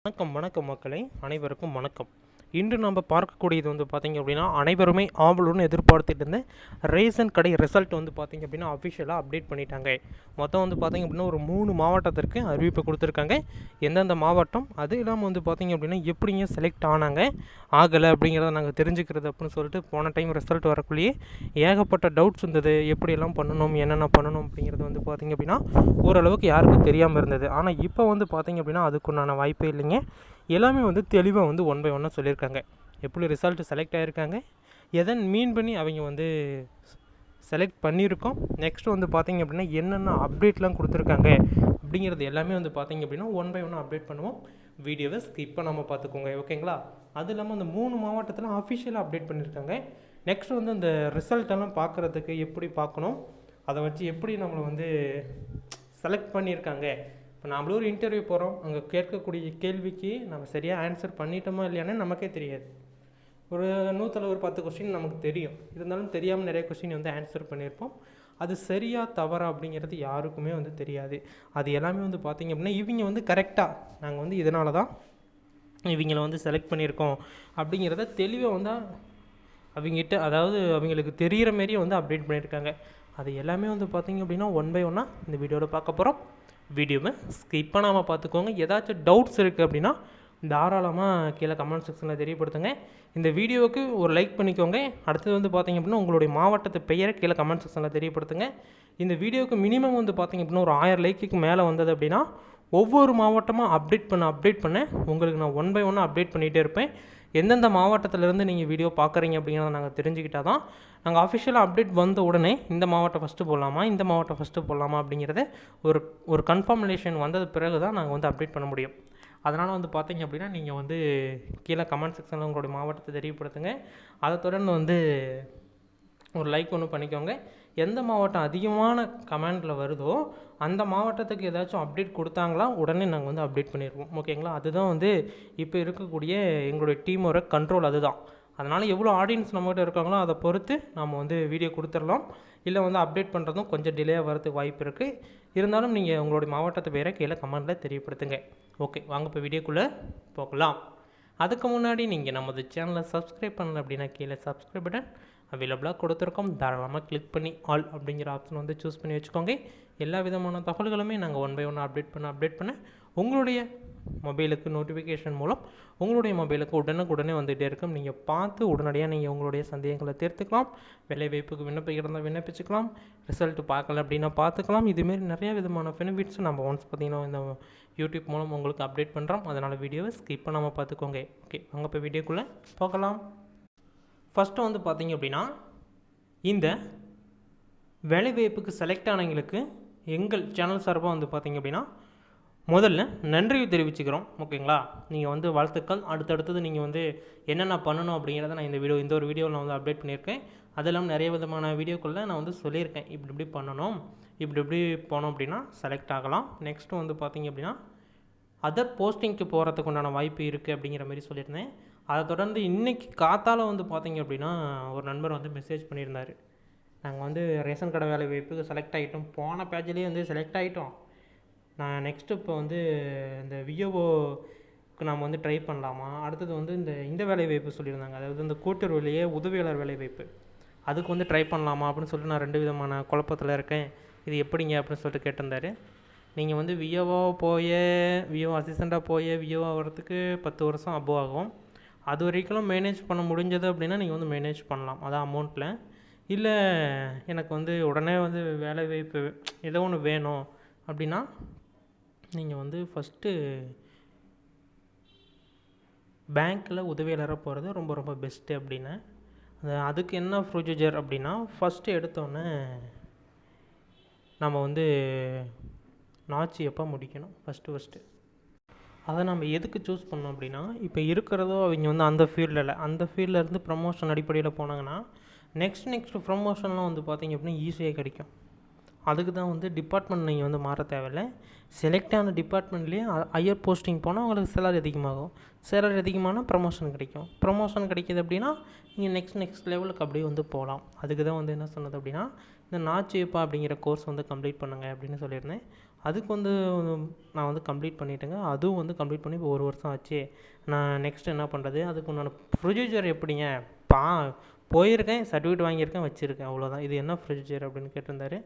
வணக்கம் வணக்கம் மக்களே, அனைவருக்கும் வணக்கம். இன்று நம்ம பார்க்கக்கூடியது வந்து பார்த்திங்க அப்படின்னா, அனைவருமே ஆவலுடன் எதிர்பார்த்துட்டு இருந்த ரேஷன் கடை ரிசல்ட் வந்து பார்த்திங்க அப்படின்னா அஃபிஷியலாக அப்டேட் பண்ணிட்டாங்க. மொத்தம் வந்து பார்த்திங்க அப்படின்னா ஒரு 3 மாவட்டத்திற்கு அறிவிப்பு கொடுத்துருக்காங்க. எந்தெந்த மாவட்டம், அது இல்லாமல் வந்து பார்த்திங்க அப்படின்னா எப்படிங்க செலக்ட் ஆனாங்க ஆகலை அப்படிங்கிறத நாங்கள் தெரிஞ்சுக்கிறது அப்படின்னு சொல்லிட்டு போன டைம் ரிசல்ட் வரக்குள்ளேயே ஏகப்பட்ட டவுட்ஸ் இருந்தது. எப்படியெல்லாம் பண்ணணும், என்னென்ன பண்ணணும் அப்படிங்கிறது வந்து பார்த்திங்க அப்படின்னா ஓரளவுக்கு யாருக்கும் தெரியாமல் இருந்தது. ஆனால் இப்போ வந்து பார்த்திங்க அப்படின்னா அதுக்குண்டான வாய்ப்பே இல்லைங்க. எல்லாமே வந்து தெளிவாக வந்து ஒன் பை ஒன்னாக சொல்லியிருக்காங்க. எப்படி ரிசல்ட் செலக்ட் ஆகியிருக்காங்க, எதன் மீன் பண்ணி அவங்க வந்து செலக்ட் பண்ணியிருக்கோம், நெக்ஸ்ட்டு வந்து பார்த்திங்க அப்படின்னா என்னென்ன அப்டேட்லாம் கொடுத்துருக்காங்க அப்படிங்கிறது எல்லாமே வந்து பார்த்திங்க அப்படின்னா ஒன் பை ஒன்னாக அப்டேட் பண்ணுவோம். வீடியோவை ஸ்கிப் பண்ணாமல் பார்த்துக்கோங்க, ஓகேங்களா? அது இல்லாமல் அந்த 3 மாவட்டத்தில் அஃபிஷியலாக அப்டேட் பண்ணியிருக்காங்க. நெக்ஸ்ட் வந்து அந்த ரிசல்ட்டெல்லாம் பார்க்குறதுக்கு எப்படி பார்க்கணும், அதை வச்சு எப்படி நம்மளை வந்து செலக்ட் பண்ணியிருக்காங்க. இப்போ நம்மளும் ஒரு இன்டர்வியூ போகிறோம், அங்கே கேட்கக்கூடிய கேள்விக்கு நம்ம சரியாக ஆன்சர் பண்ணிட்டோமா இல்லையானே நமக்கே தெரியாது. ஒரு 10 கொஸ்டின் நமக்கு தெரியும், இருந்தாலும் தெரியாமல் நிறைய கொஸ்டின் வந்து ஆன்சர் பண்ணியிருப்போம். அது சரியா தவறா அப்படிங்கிறது யாருக்குமே வந்து தெரியாது. அது எல்லாமே வந்து பார்த்திங்க அப்படின்னா இவங்க வந்து கரெக்டாக நாங்கள் வந்து இதனால தான் இவங்கள வந்து செலக்ட் பண்ணியிருக்கோம் அப்படிங்கிறத தெளிவாக வந்து அவங்ககிட்ட, அதாவது அவங்களுக்கு தெரிகிற மாரியே வந்து அப்டேட் பண்ணியிருக்காங்க. அது எல்லாமே வந்து பார்த்திங்க அப்படின்னா ஒன் பை ஒன்னாக இந்த வீடியோவில் பார்க்க போகிறோம். வீடியோவை ஸ்கிப் பண்ணாமல் பார்த்துக்கோங்க. ஏதாச்சும் டவுட்ஸ் இருக்குது அப்படின்னா தாராளமாக கீழே கமெண்ட் செக்ஷனில் தெரியப்படுத்துங்க. இந்த வீடியோவுக்கு ஒரு லைக் பண்ணிக்கோங்க. அடுத்தது வந்து பார்த்திங்க அப்படின்னா உங்களுடைய மாவட்டத்து பெயரை கீழே கமெண்ட் செக்ஷனில் தெரியப்படுத்துங்க. இந்த வீடியோவுக்கு மினிமம் வந்து பார்த்திங்க அப்படின்னா ஒரு 1000 லைக்குக்கு மேலே வந்தது அப்படின்னா ஒவ்வொரு மாவட்டமாக அப்டேட் பண்ண உங்களுக்கு நான் ஒன் பை ஒன்னாக அப்டேட் பண்ணிகிட்டே இருப்பேன். எந்தெந்த மாவட்டத்திலேருந்து நீங்கள் வீடியோ பார்க்குறீங்க அப்படிங்கிறத நாங்கள் தெரிஞ்சுக்கிட்டால் தான் நாங்கள் அஃபிஷியலாக அப்டேட் வந்த உடனே இந்த மாவட்டம் ஃபஸ்ட்டு போடலாமா, இந்த மாவட்டம் ஃபஸ்ட்டு போடலாமா அப்படிங்கிறத ஒரு கன்ஃபர்மேஷன் வந்தது பிறகு தான் நாங்கள் வந்து அப்டேட் பண்ண முடியும். அதனால் வந்து பார்த்திங்க அப்படின்னா நீங்கள் வந்து கீழே கமெண்ட் செக்ஷனில் உங்களுடைய மாவட்டத்தை தெரியப்படுத்துங்க. அதை தொடர்ந்து வந்து ஒரு லைக் ஒன்று பண்ணிக்கோங்க. எந்த மாவட்டம் அதிகமான கமெண்டில் வருதோ அந்த மாவட்டத்துக்கு ஏதாச்சும் அப்டேட் கொடுத்தாங்களா உடனே நாங்கள் வந்து அப்டேட் பண்ணிடுவோம், ஓகேங்களா? அதுதான் வந்து இப்போ இருக்கக்கூடிய எங்களுடைய டீமோட கண்ட்ரோல் அதுதான். அதனால் எவ்வளோ ஆடியன்ஸ் நம்மகிட்ட இருக்காங்களோ அதை பொறுத்து நம்ம வந்து வீடியோ கொடுத்துடலாம். இல்லை வந்து அப்டேட் பண்ணுறதும் கொஞ்சம் டிலேயாக வரதுக்கு வாய்ப்பு இருக்குது. இருந்தாலும் நீங்கள் உங்களுடைய மாவட்டத்தை பேரை கீழே கமெண்ட்டில் தெரியப்படுத்துங்க. ஓகே, வாங்க இப்போ வீடியோக்குள்ளே போகலாம். அதுக்கு முன்னாடி நீங்கள் நமது சேனலை சப்ஸ்கிரைப் பண்ணல அப்படின்னா கீழே சப்ஸ்கிரைப் பட்டன் அவைலபிளாக கொடுத்துருக்கோம். தாராளமாக கிளிக் பண்ணி ஆல் அப்படிங்கிற ஆப்ஷன் வந்து சூஸ் பண்ணி வச்சுக்கோங்க. எல்லா விதமான தகவல்களுமே நாங்கள் ஒன் பை ஒன் அப்டேட் பண்ண உங்களுடைய மொபைலுக்கு நோட்டிஃபிகேஷன் மூலம் உங்களுடைய மொபைலுக்கு உடனுக்குடனே வந்துகிட்டே இருக்கும். நீங்கள் பார்த்து உடனடியாக நீங்கள் உங்களுடைய சந்தேகங்களை தீர்த்துக்கலாம். வேலைவாய்ப்புக்கு விண்ணப்பிக்கிறதா விண்ணப்பிச்சுக்கலாம். ரிசல்ட் பார்க்கல அப்படின்னா பார்த்துக்கலாம். இதுமாரி நிறைய விதமான பெனிஃபிட்ஸ் நம்ம ஒன்ஸ் பார்த்திங்கன்னா இந்த யூடியூப் மூலம் உங்களுக்கு அப்டேட் பண்ணுறோம். அதனால் வீடியோவை ஸ்கிப் பண்ணாமல் பார்த்துக்கோங்க. ஓகே, வாங்க இப்போ வீடியோக்குள்ளே போகலாம். ஃபஸ்ட்டு வந்து பார்த்திங்க அப்படின்னா இந்த வேலைவாய்ப்புக்கு செலக்ட் ஆனவங்களுக்கு எங்கள் சேனல் சார்பாக வந்து பார்த்திங்க அப்படின்னா முதல்ல நன்றியை தெரிவிச்சுக்கிறோம், ஓகேங்களா? நீங்கள் வந்து வாழ்த்துக்கள். அடுத்தடுத்தது நீங்கள் வந்து என்னென்ன பண்ணணும் அப்படிங்கிறத நான் இந்த ஒரு வீடியோவில் நான் வந்து அப்டேட் பண்ணியிருக்கேன். அது இல்லாமல் நிறைய விதமான வீடியோக்களில் நான் வந்து சொல்லியிருக்கேன், இப்படி பண்ணணும், இப்படி போனோம் அப்படின்னா செலக்ட் ஆகலாம். நெக்ஸ்ட்டு வந்து பார்த்திங்க அப்படின்னா அதர் போஸ்டிங்க்கு போகிறதுக்கு உண்டான வாய்ப்பு இருக்குது அப்படிங்கிற மாதிரி சொல்லியிருந்தேன். அதை தொடர்ந்து இன்றைக்கி காத்தால் வந்து பார்த்திங்க அப்படின்னா ஒரு நண்பர் வந்து மெசேஜ் பண்ணியிருந்தார். நாங்கள் வந்து ரேஷன் கடை வேலை வாய்ப்புக்கு செலக்ட் ஆகிட்டோம், போன பேட்சிலே வந்து செலக்ட் ஆகிட்டோம். நான் நெக்ஸ்ட்டு இப்போ வந்து இந்த விஓஓக்கு நாம் வந்து ட்ரை பண்ணலாமா, அடுத்தது வந்து இந்த வேலை வாய்ப்பு சொல்லியிருந்தாங்க, அதாவது இந்த கூட்டுறவுலேயே உதவியாளர் வேலை வாய்ப்பு, அதுக்கு வந்து ட்ரை பண்ணலாமா அப்படின்னு சொல்லிட்டு நான் 2 விதமான குழப்பத்தில் இருக்கேன், இது எப்படிங்க அப்படின்னு சொல்லிட்டு கேட்டிருந்தார். நீங்கள் வந்து விஓ அசிஸ்டண்ட்டாக போய் விஓ ஆகிறதுக்கு 10 வருஷம் அபோவ் ஆகும். அது வரைக்கும் மேனேஜ் பண்ண முடிஞ்சது அப்படின்னா நீங்கள் வந்து மேனேஜ் பண்ணலாம், அதான் அமௌண்ட்டில். இல்லை எனக்கு வந்து உடனே வந்து வேலை வாய்ப்பு ஏதோ ஒன்று வேணும் அப்படின்னா நீங்கள் வந்து ஃபஸ்ட்டு பேங்க்கில் உதவியாளராக போகிறது ரொம்ப ரொம்ப பெஸ்ட்டு அப்படின்னு. அதுக்கு என்ன ப்ரொசீஜர் அப்படின்னா ஃபஸ்ட்டு எடுத்தோன்னே நம்ம வந்து நாச்சு எப்போ முடிக்கணும் ஃபஸ்ட்டு அதை நம்ம எதுக்கு சூஸ் பண்ணோம் அப்படின்னா, இப்போ இருக்கிறதோ அவங்க வந்து அந்த ஃபீல்டில் இருந்து ப்ரமோஷன் அடிப்படையில் போனாங்கன்னா நெக்ஸ்ட் ப்ரமோஷன்லாம் வந்து பார்த்திங்க அப்படின்னா ஈஸியாக கிடைக்கும். அதுக்கு தான் வந்து டிபார்ட்மெண்ட் நீங்கள் வந்து மாற தேவையில்லை. செலக்ட் ஆன டிபார்ட்மெண்ட்லேயே ஹையர் போஸ்டிங் போனால் உங்களுக்கு சேலரி அதிகமாகும். சேலரி அதிகமானால் ப்ரமோஷன் கிடைக்கும். ப்ரமோஷன் கிடைக்கிது அப்படின்னா நீங்கள் நெக்ஸ்ட் லெவலுக்கு அப்படியே வந்து போகலாம். அதுக்கு தான் வந்து என்ன சொன்னது அப்படின்னா இந்த நாச்சியப்பா அப்படிங்கிற கோர்ஸ் வந்து கம்ப்ளீட் பண்ணுங்கள் அப்படின்னு சொல்லியிருந்தேன். அதுக்கு வந்து நான் வந்து கம்ப்ளீட் பண்ணிட்டேங்க. அதுவும் வந்து கம்ப்ளீட் பண்ணி இப்போ 1 வருஷம் ஆச்சு. நான் நெக்ஸ்ட் என்ன பண்ணுறது, அதுக்கு உண்டான ப்ரொசீஜர் எப்படிங்க? பா போயிருக்கேன், சர்டிஃபிகேட் வாங்கியிருக்கேன், வச்சுருக்கேன், அவ்வளோதான். இது என்ன ப்ரொசீஜர் அப்படின்னு கேட்டிருந்தாரு.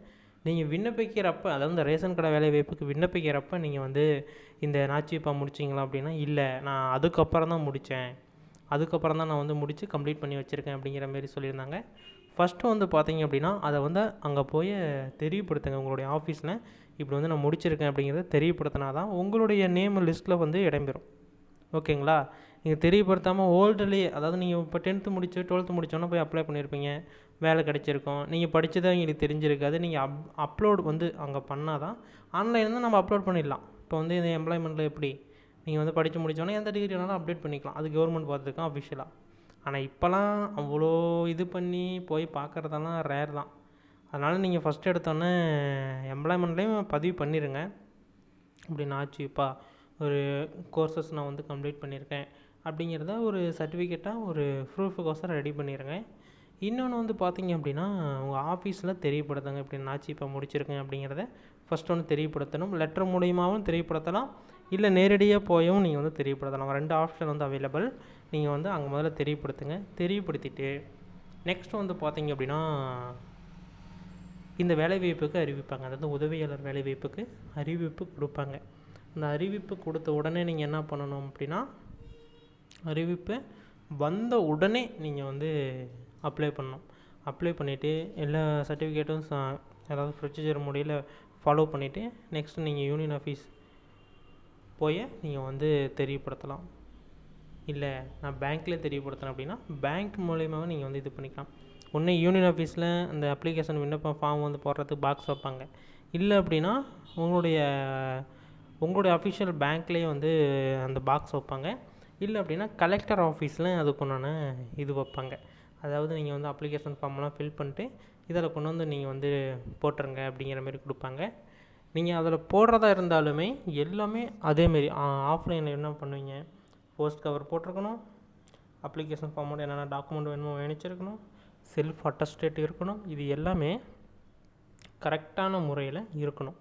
நீங்கள் விண்ணப்பிக்கிறப்ப, அதாவது இந்த ரேஷன் கடை வேலை வாய்ப்புக்கு விண்ணப்பிக்கிறப்ப நீங்கள் வந்து இந்த நாச்சிப்பா முடிச்சிங்களா அப்படின்னா, இல்லை நான் அதுக்கப்புறம் தான் முடித்தேன், அதுக்கப்புறம் தான் நான் வந்து முடித்து கம்ப்ளீட் பண்ணி வச்சுருக்கேன் அப்படிங்கிற மாரி சொல்லியிருந்தாங்க. ஃபஸ்ட்டு வந்து பார்த்தீங்க அப்படின்னா, அதை வந்து அங்கே போய் தெரியப்படுத்துங்க உங்களுடைய ஆஃபீஸில். இப்படி வந்து நான் முடிச்சிருக்கேன் அப்படிங்கிறத தெரியப்படுத்தினா தான் உங்களுடைய நேம் லிஸ்ட்டில் வந்து இடம்பெறும். ஓகேங்களா? நீங்கள் தெரியப்படுத்தாமல் ஓல்டுலேயே, அதாவது நீங்கள் இப்போ 10th முடிச்சு 12th முடிச்சோன்னா போய் அப்ளை பண்ணியிருப்பீங்க, வேலை கிடச்சிருக்கும், நீங்கள் படித்தது எங்களுக்கு தெரிஞ்சிருக்காது. நீங்கள் அப்லோட் வந்து அங்கே பண்ணால் தான், ஆன்லைனில் தான் நம்ம அப்லோட் பண்ணிடலாம். இப்போ வந்து இந்த எம்ப்ளாய்மெண்ட்டில் எப்படி நீங்கள் வந்து படித்து முடித்தோன்னே எந்த டிகிரி வேணாலும் அப்டேட் பண்ணிக்கலாம், அது கவர்மெண்ட் பார்த்துருக்கோம் அஃபிஷியலாக. ஆனால் இப்போலாம் அவ்வளோ இது பண்ணி போய் பார்க்குறதெல்லாம் ரேர் தான். அதனால் நீங்கள் ஃபஸ்ட்டு எடுத்தோன்னே எம்ப்ளாய்மெண்ட்லேயும் பதிவு பண்ணிடுங்க. இப்படி நான் ஆச்சுப்பா ஒரு கோர்சஸ் நான் வந்து கம்ப்ளீட் பண்ணியிருக்கேன் அப்படிங்கிறத ஒரு சர்டிஃபிகேட்டாக ஒரு ப்ரூஃபுக்கோசரம் ரெடி பண்ணிடுங்க. இன்னொன்று வந்து பார்த்தீங்க அப்படின்னா, உங்கள் ஆஃபீஸில் தெரியப்படுத்துங்க, இப்படி நாச்சிப்பா முடிச்சிருக்கேன் அப்படிங்கிறத ஃபஸ்ட் ஒன்று தெரியப்படுத்தணும். லெட்டர் மூலியமாகவும் தெரியப்படுத்தலாம், இல்லை நேரடியாக போயும் நீங்கள் வந்து தெரியப்படுத்தலாம். 2 ஆப்ஷன் வந்து அவைலபிள். நீங்கள் வந்து அங்கே முதல்ல தெரியப்படுத்துங்க. தெரியப்படுத்திட்டு நெக்ஸ்ட் வந்து பார்த்தீங்க அப்படின்னா, இந்த வேலைவாய்ப்புக்கு அறிவிப்பாங்க, அதாவது உதவியாளர் வேலைவாய்ப்புக்கு அறிவிப்பு கொடுப்பாங்க. அந்த அறிவிப்பு கொடுத்த உடனே நீங்கள் என்ன பண்ணணும் அப்படின்னா, அறிவிப்பு வந்த உடனே நீங்கள் வந்து அப்ளை பண்ணணும். அப்ளை பண்ணிவிட்டு எல்லா சர்டிஃபிகேட்டும் அதாவது ப்ரொசீஜர் முறையில் ஃபாலோ பண்ணிவிட்டு நெக்ஸ்ட்டு நீங்கள் யூனியன் ஆஃபீஸ் போய் நீங்கள் வந்து தெரியப்படுத்தலாம். இல்லை நான் பேங்க்கில் தெரியப்படுத்தினேன் அப்படின்னா பேங்க் மூலயமாவும் நீங்கள் வந்து இது பண்ணிக்கலாம். ஒன்று யூனியன் ஆஃபீஸில் அந்த அப்ளிகேஷன் விண்ணப்பம் ஃபார்ம் வந்து போடுறதுக்கு பாக்ஸ் வைப்பாங்க. இல்லை அப்படின்னா உங்களுடைய அஃபிஷியல் பேங்க்லேயே வந்து அந்த பாக்ஸ் வைப்பாங்க. இல்லை அப்படின்னா கலெக்டர் ஆஃபீஸில் அதுக்குண்டான இது வைப்பாங்க. அதாவது நீங்கள் வந்து அப்ளிகேஷன் ஃபார்ம்லாம் ஃபில் பண்ணிட்டு இதில் கொண்டு வந்து நீங்கள் வந்து போட்டுருங்க அப்படிங்கிற மாதிரி கொடுப்பாங்க. நீங்கள் அதில் போடுறதா இருந்தாலுமே எல்லாமே அதேமாரி ஆஃப்லைனில் என்ன பண்ணுவீங்க, போஸ்ட் கவர் போட்டிருக்கணும், அப்ளிகேஷன் ஃபார்மோட என்னென்ன டாக்குமெண்ட் வேணுமோ இணைச்சிருக்கணும், செல்ஃப் அட்டஸ்டேட் இருக்கணும். இது எல்லாமே கரெக்டான முறையில் இருக்கணும்.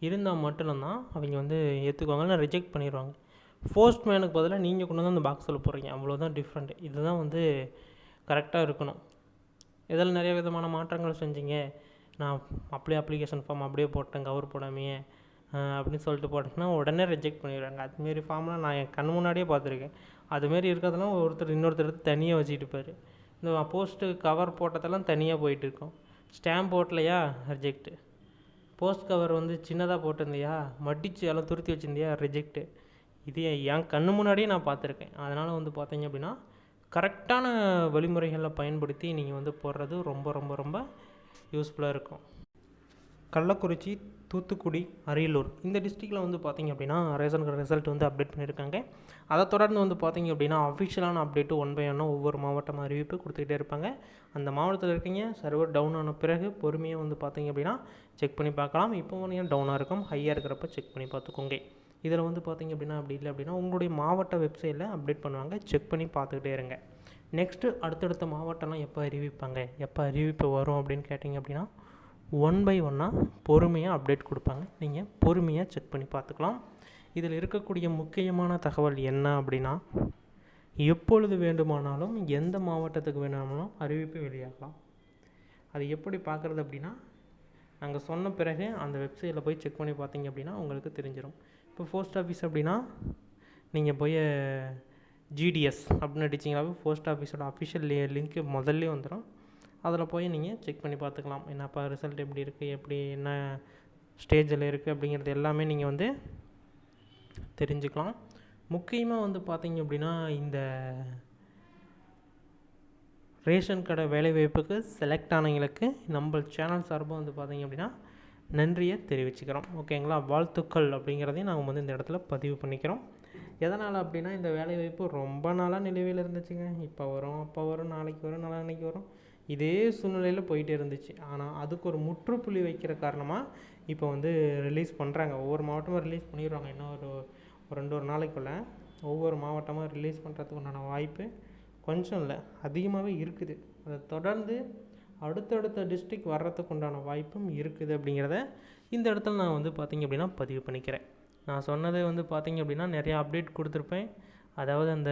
இருந்தால் மட்டும்தான் அவங்க வந்து ஏற்றுக்குவாங்க, இல்லை ரிஜெக்ட் பண்ணிடுவாங்க. போஸ்ட்மேனுக்கு பதிலாக நீங்கள் கொண்டு வந்து அந்த பாக்ஸில் போடுறீங்க, அவ்வளோதான் டிஃப்ரெண்ட். இதுதான் வந்து கரெக்டாக இருக்கணும். இதில் நிறைய விதமான மாற்றங்கள் செஞ்சீங்க, நான் அப்ளிகேஷன் ஃபார்ம் அப்படியே போட்டேன் கவர் போடாமையே அப்படின்னு சொல்லிட்டு போட்டேன்னா உடனே ரிஜெக்ட் பண்ணிடுறாங்க. அதுமாரி ஃபார்ம்லாம் நான் என் கண் முன்னாடியே பார்த்துருக்கேன். அதுமாரி இருக்கிறதெல்லாம் இன்னொருத்தர் எடுத்து தனியாக வச்சுக்கிட்டு இருப்பார். இந்த போஸ்ட்டு கவர் போட்டதெல்லாம் தனியாக போயிட்டு இருக்கோம். ஸ்டாம்ப் போட்டலையா ரிஜெக்ட்டு, போஸ்ட் கவர் வந்து சின்னதாக போட்டிருந்தியா, மடித்து எல்லாம் துருத்தி வச்சுருந்தியா, ரிஜெக்ட்டு. இது என் கண்ணு முன்னாடியே நான் பார்த்துருக்கேன். அதனால் வந்து பார்த்தீங்க அப்படின்னா கரெக்டான வழிமுறைகளை பயன்படுத்தி நீங்கள் வந்து போடுறது ரொம்ப ரொம்ப ரொம்ப யூஸ்ஃபுல்லாக இருக்கும். கள்ளக்குறிச்சி, தூத்துக்குடி, அரியலூர் இந்த டிஸ்ட்ரிக்டில் வந்து பார்த்திங்க அப்படின்னா ரேஷன் கார்டு ரிசல்ட் வந்து அப்டேட் பண்ணியிருக்காங்க. அதை தொடர்ந்து வந்து பார்த்திங்க அப்படின்னா அஃபிஷியலான அப்டேட்டு 1 by 1 ஒவ்வொரு மாவட்டமாக அறிவிப்பு கொடுத்துக்கிட்டே இருப்பாங்க. அந்த மாவட்டத்தில் இருக்கீங்க சர்வர் டவுன் ஆன பிறகு பொறுமையாக வந்து பார்த்திங்க அப்படின்னா செக் பண்ணி பார்க்கலாம். இப்போ ஏன் டவுனாக இருக்கும், ஹையாக இருக்கிறப்ப செக் பண்ணி பார்த்துக்கோங்க. இதில் வந்து பார்த்திங்க அப்படின்னா அப்படி இல்லை அப்படின்னா உங்களுடைய மாவட்ட வெப்சைட்டில் அப்டேட் பண்ணுவாங்க, செக் பண்ணி பார்த்துக்கிட்டே இருங்க. நெக்ஸ்ட்டு அடுத்தடுத்த மாவட்டம்லாம் எப்போ அறிவிப்பாங்க, எப்போ அறிவிப்பு வரும் அப்படின்னு கேட்டிங்க அப்படின்னா 1 by 1 பொறுமையாக அப்டேட் கொடுப்பாங்க. நீங்கள் பொறுமையாக செக் பண்ணி பார்த்துக்கலாம். இதில் இருக்கக்கூடிய முக்கியமான தகவல் என்ன அப்படின்னா, எப்பொழுது வேண்டுமானாலும் எந்த மாவட்டத்துக்கு வேணுமானாலும் அறிவிப்பு வெளியாகலாம். அது எப்படி பார்க்குறது அப்படின்னா, நாங்கள் சொன்ன பிறகு அந்த வெப்சைட்டில் போய் செக் பண்ணி பார்த்தீங்க அப்படின்னா உங்களுக்கு தெரிஞ்சிடும். இப்போ போஸ்ட் ஆஃபீஸ் அப்படின்னா நீங்கள் போய் ஜிடிஎஸ் அப்படின்னு அடிச்சிங்கனாவே போஸ்ட் ஆஃபீஸோட அஃபிஷியல் லிங்க்கு முதல்ல வந்துடும். அதில் போய் நீங்கள் செக் பண்ணி பார்த்துக்கலாம், என்னப்பா ரிசல்ட் எப்படி இருக்குது, எப்படி என்ன ஸ்டேஜில் இருக்குது அப்படிங்கிறது எல்லாமே நீங்கள் வந்து தெரிஞ்சுக்கலாம். முக்கியமாக வந்து பார்த்திங்க அப்படின்னா இந்த ரேஷன் கடை வேலைவாய்ப்புக்கு செலக்ட் ஆனவங்களுக்கு நம்ம சேனல் சார்பாக வந்து பார்த்திங்க அப்படின்னா நன்றியை தெரிவிச்சுக்கிறோம். ஓகேங்களா, வாழ்த்துக்கள் அப்படிங்கிறதையும் நாங்கள் வந்து இந்த இடத்துல பதிவு பண்ணிக்கிறோம். எதனால் அப்படின்னா இந்த வேலைவாய்ப்பு ரொம்ப நாளாக நிலுவையில் இருந்துச்சுங்க. இப்போ வரும், அப்போ வரும், நாளைக்கு வரும், நாளான்னைக்கு வரும், இதே சூழ்நிலையில் போயிட்டே இருந்துச்சு. ஆனால் அதுக்கு ஒரு முற்றுப்புள்ளி வைக்கிற காரணமாக இப்போ வந்து ரிலீஸ் பண்ணுறாங்க. ஒவ்வொரு மாவட்டமாக ரிலீஸ் பண்ணிடுவாங்க. இன்னும் ஒரு 2 நாளைக்குள்ளே ஒவ்வொரு மாவட்டமாக ரிலீஸ் பண்ணுறதுக்கு உண்டான வாய்ப்பு கொஞ்சம் இல்லை அதிகமாகவே இருக்குது. அதை தொடர்ந்து அடுத்தடுத்த டிஸ்ட்ரிக்ட் வர்றதுக்கு உண்டான வாய்ப்பும் இருக்குது அப்படிங்கிறத இந்த இடத்துல நான் வந்து பார்த்திங்க அப்படின்னா பதிவு பண்ணிக்கிறேன். நான் சொன்னது வந்து பார்த்திங்க அப்படின்னா நிறையா அப்டேட் கொடுத்துருப்பேன். அதாவது அந்த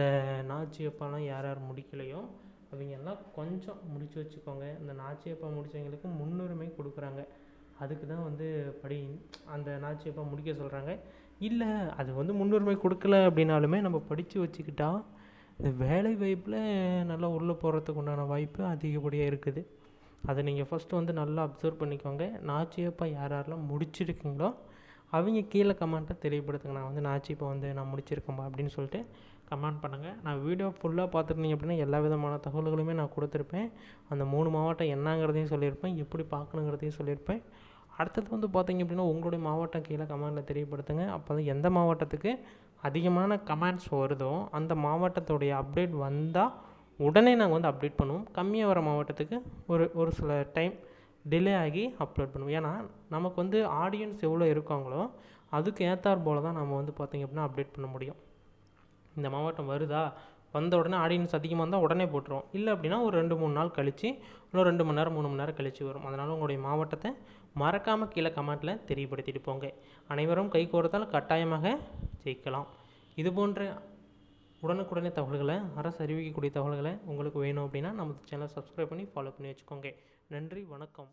நாச்சியப்பாலாம் யார் யார் முடிக்கலையோ அவங்க எல்லாம் கொஞ்சம் முடிச்சு வச்சுக்கோங்க. இந்த நாச்சியப்பா முடித்தவங்களுக்கு முன்னுரிமை கொடுக்குறாங்க. அதுக்கு தான் வந்து அந்த நாச்சியப்பா முடிக்க சொல்கிறாங்க. இல்லை அது வந்து முன்னுரிமை கொடுக்கல அப்படின்னாலுமே நம்ம படித்து வச்சுக்கிட்டா இந்த வேலை வாய்ப்பில் நல்லா உள்ளே போகிறதுக்கு உண்டான வாய்ப்பு அதிகப்படியாக இருக்குது. அதை நீங்கள் ஃபஸ்ட்டு வந்து நல்லா அப்சர்வ் பண்ணிக்கோங்க. நாச்சியப்பா யார் யாரெல்லாம் முடிச்சிருக்கீங்களோ அவங்க கீழே கமெண்ட்டை தெரியப்படுத்துங்க. நான் வந்து நாச்சியப்பா வந்து நான் முடிச்சிருக்கேன்பா அப்படின்னு சொல்லிட்டு கமெண்ட் பண்ணுங்கள். நான் வீடியோ ஃபுல்லாக பார்த்துருந்தீங்க அப்படின்னா எல்லா விதமான தகவல்களுமே நான் கொடுத்துருப்பேன். அந்த 3 மாவட்டம் என்னங்கிறதையும் சொல்லியிருப்பேன், எப்படி பார்க்கணுங்கிறதையும் சொல்லியிருப்பேன். அடுத்தது வந்து பார்த்திங்க அப்படின்னா உங்களுடைய மாவட்டம் கீழே கமெண்ட்டில் தெரியப்படுத்துங்க. அப்போ தான் எந்த மாவட்டத்துக்கு அதிகமான கமெண்ட்ஸ் வருதோ அந்த மாவட்டத்துடைய அப்டேட் வந்தால் உடனே நாங்கள் வந்து அப்டேட் பண்ணுவோம். கம்மியாக வர மாவட்டத்துக்கு ஒரு சில டைம் டிலே ஆகி அப்லோட் பண்ணுவோம். ஏன்னா நமக்கு வந்து ஆடியன்ஸ் எவ்வளோ இருக்காங்களோ அதுக்கு ஏற்றாற் போல் தான் நம்ம வந்து பார்த்திங்க அப்படின்னா அப்டேட் பண்ண முடியும். இந்த மாவட்டம் வருதா, வந்த உடனே ஆடியன்ஸ் அதிகமாக இருந்தால் உடனே போட்டுருவோம். இல்லை அப்படின்னா ஒரு 2-3 நாள் கழித்து இன்னும் 2 மணி நேரம் 3 மணி நேரம் கழித்து வரும். அதனால் உங்களுடைய மாவட்டத்தை மறக்காமல் கீழே கமெண்ட்டில் தெரியப்படுத்திட்டு போங்க. அனைவரும் கை கோர்த்தால் கட்டாயமாக ஜெயிக்கலாம். இது போன்ற உடனுக்குடனே தகவல்களை, அரசு அறிவிக்கக்கூடிய தகவல்களை உங்களுக்கு வேணும் அப்படின்னா நம்ம சேனலை சப்ஸ்கிரைப் பண்ணி ஃபாலோ பண்ணி வச்சுக்கோங்க. நன்றி, வணக்கம்.